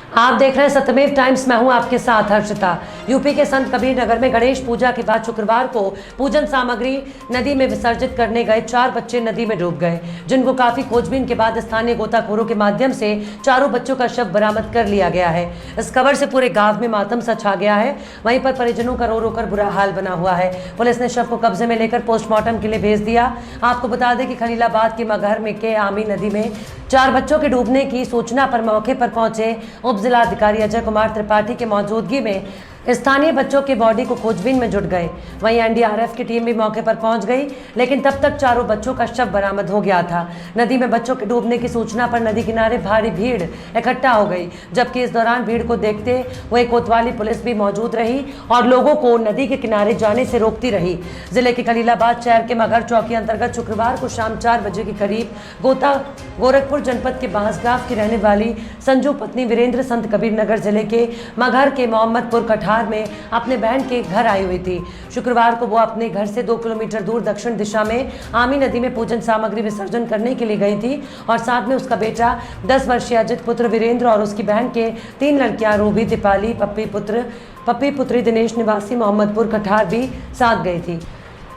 आप देख रहे हैं सत्यमेव टाइम्स। मैं हूं आपके साथ हर्षिता। यूपी के संत कबीर नगर में गणेश पूजा के बाद शुक्रवार को पूजन सामग्री नदी में विसर्जित करने गए 4 बच्चे नदी में डूब गए, जिनको काफी खोजबीन के बाद स्थानीय गोताखोरों के माध्यम से चारों बच्चों का शव बरामद कर लिया गया है। इस खबर से पूरे गाँव में मातम सा छा गया है। वहीं पर परिजनों का रो रो कर बुरा हाल बना हुआ है। पुलिस ने शव को कब्जे में लेकर पोस्टमार्टम के लिए भेज दिया। आपको बता दें कि खलीलाबाद के मगहर में के आमी नदी में 4 बच्चों के डूबने की सूचना पर मौके पर पहुंचे उप जिलाधिकारी अजय कुमार त्रिपाठी के मौजूदगी में स्थानीय बच्चों के बॉडी को खोजबीन में जुट गए। वहीं एनडीआरएफ की टीम भी मौके पर पहुंच गई, लेकिन तब तक चारों बच्चों का शव बरामद हो गया था। नदी में बच्चों के डूबने की सूचना पर नदी किनारे भारी भीड़ इकट्ठा हो गई, जबकि इस दौरान भीड़ को देखते हुए कोतवाली पुलिस भी मौजूद रही और लोगों को नदी के किनारे जाने से रोकती रही। जिले के खलीलाबाद शहर के मगहर चौकी अंतर्गत शुक्रवार को शाम 4 बजे के करीब गोरखपुर जनपद के बांसगांव की रहने वाली संजू पत्नी वीरेंद्र संत कबीर नगर जिले के मगहर के मोहम्मदपुर कठार में अपने बहन के घर आई हुई थी। शुक्रवार को वो अपने घर से 2 किलोमीटर दूर दक्षिण दिशा में आमी नदी में पूजन सामग्री विसर्जन करने के लिए गई थी और साथ में उसका बेटा 10 वर्षीय अजित पुत्र वीरेंद्र और उसकी बहन के 3 लड़कियां रूबी, दीपाली, पप्पी पुत्री दिनेश निवासी मोहम्मदपुर कठार भी साथ गई थी।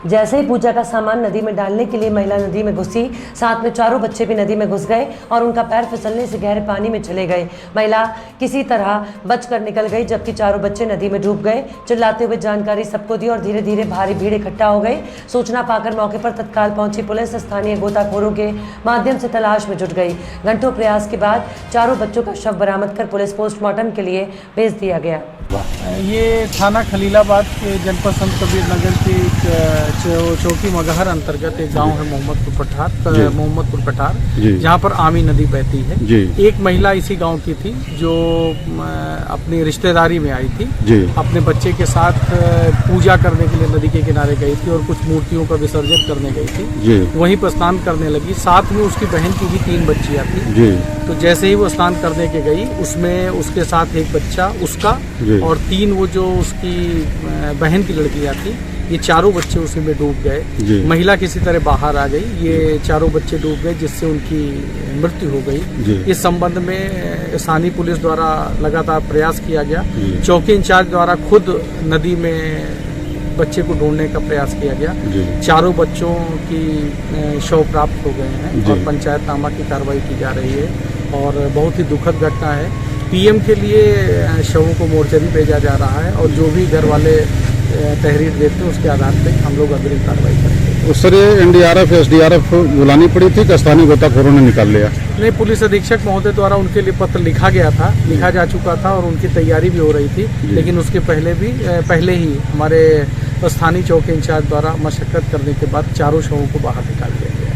जैसे ही पूजा का सामान नदी में डालने के लिए महिला नदी में घुसी, साथ में चारों बच्चे भी नदी में घुस गए और उनका पैर फिसलने से गहरे पानी में चले गए। महिला किसी तरह बचकर निकल गई, जबकि चारों बच्चे नदी में डूब गए। चिल्लाते हुए जानकारी सबको दी और धीरे धीरे भारी भीड़ इकट्ठा हो गई। सूचना पाकर मौके पर तत्काल पहुंची पुलिस स्थानीय गोताखोरों के माध्यम से तलाश में जुट गई। घंटों प्रयास के बाद चारों बच्चों का शव बरामद कर पुलिस पोस्टमार्टम के लिए भेज दिया गया। ये थाना खलीलाबाद के जनपद संत कबीर नगर की चौकी मगहर अंतर्गत एक गांव है मोहम्मदपुर कठार, जहां पर आमी नदी बहती है। एक महिला इसी गांव की थी जो अपनी रिश्तेदारी में आई थी, अपने बच्चे के साथ पूजा करने के लिए नदी के किनारे गई थी और कुछ मूर्तियों का विसर्जन करने गई थी। वहीं पर स्नान करने लगी, साथ में उसकी बहन की भी 3 बच्चियां थी। तो जैसे ही वो स्नान करने के गई, उसमें उसके साथ एक बच्चा उसका और 3 वो जो उसकी बहन की लड़कियां थी, ये चारों बच्चे उसी में डूब गए। महिला किसी तरह बाहर आ गई, ये चारों बच्चे डूब गए, जिससे उनकी मृत्यु हो गई। इस संबंध में स्थानीय पुलिस द्वारा लगातार प्रयास किया गया। चौकी इंचार्ज द्वारा खुद नदी में बच्चे को ढूंढने का प्रयास किया गया। चारों बच्चों की शव प्राप्त हो गए हैं और पंचायतनामा की कार्रवाई की जा रही है और बहुत ही दुखद घटना है। पीएम के लिए शवों को मोर्चरी भेजा जा रहा है और जो भी घर वाले तहरीर देते हैं उसके आधार पर हम लोग अग्रिम कार्रवाई करेंगे। उस तरह एनडीआरएफ एसडीआरएफ बुलानी पड़ी थी, स्थानीय गोताखोरों ने निकाल लिया? नहीं, पुलिस अधीक्षक महोदय द्वारा उनके लिए पत्र लिखा जा चुका था और उनकी तैयारी भी हो रही थी, लेकिन उसके पहले ही हमारे स्थानीय चौकी इंचार्ज द्वारा मशक्कत करने के बाद चारों शवों को बाहर निकाल दिया गया।